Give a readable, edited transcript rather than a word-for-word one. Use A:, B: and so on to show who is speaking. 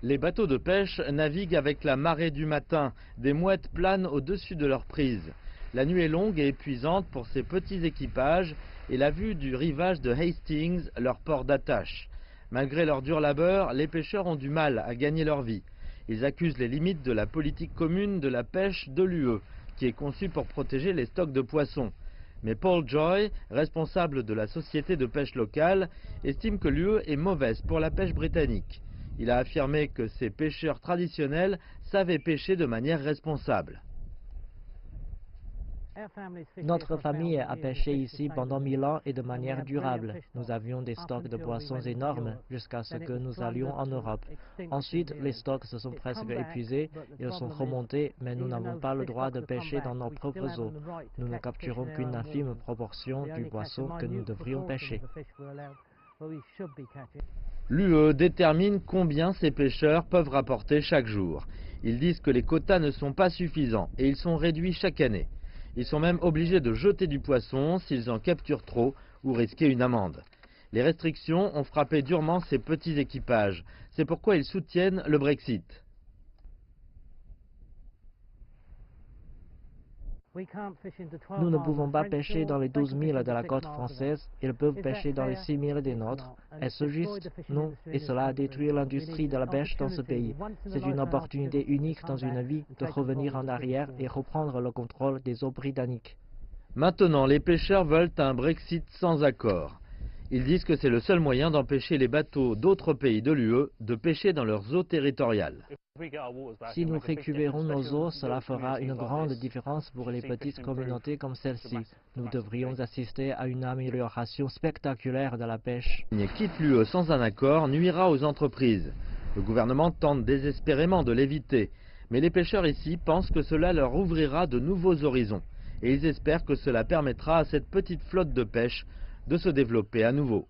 A: Les bateaux de pêche naviguent avec la marée du matin. Des mouettes planent au-dessus de leur prise. La nuit est longue et épuisante pour ces petits équipages et la vue du rivage de Hastings, leur port d'attache. Malgré leur dur labeur, les pêcheurs ont du mal à gagner leur vie. Ils accusent les limites de la politique commune de la pêche de l'UE, qui est conçue pour protéger les stocks de poissons. Mais Paul Joy, responsable de la société de pêche locale, estime que l'UE est mauvaise pour la pêche britannique. Il a affirmé que ces pêcheurs traditionnels savaient pêcher de manière responsable.
B: Notre famille a pêché ici pendant 1000 ans et de manière durable. Nous avions des stocks de poissons énormes jusqu'à ce que nous allions en Europe. Ensuite, les stocks se sont presque épuisés, ils sont remontés, mais nous n'avons pas le droit de pêcher dans nos propres eaux. Nous ne capturons qu'une infime proportion du poisson que nous devrions pêcher.
A: L'UE détermine combien ces pêcheurs peuvent rapporter chaque jour. Ils disent que les quotas ne sont pas suffisants et ils sont réduits chaque année. Ils sont même obligés de jeter du poisson s'ils en capturent trop ou risquer une amende. Les restrictions ont frappé durement ces petits équipages. C'est pourquoi ils soutiennent le Brexit.
B: Nous ne pouvons pas pêcher dans les 12 000 de la côte française, ils peuvent pêcher dans les 6 000 des nôtres. Est-ce juste? Non, et cela a détruit l'industrie de la pêche dans ce pays. C'est une opportunité unique dans une vie de revenir en arrière et reprendre le contrôle des eaux britanniques.
A: Maintenant, les pêcheurs veulent un Brexit sans accord. Ils disent que c'est le seul moyen d'empêcher les bateaux d'autres pays de l'UE de pêcher dans leurs eaux territoriales.
B: Si nous récupérons nos eaux, cela fera une grande différence pour les petites communautés comme celle-ci. Nous devrions assister à une amélioration spectaculaire de la pêche.
A: Quitte l'UE sans un accord nuira aux entreprises. Le gouvernement tente désespérément de l'éviter, mais les pêcheurs ici pensent que cela leur ouvrira de nouveaux horizons. Et ils espèrent que cela permettra à cette petite flotte de pêche de se développer à nouveau.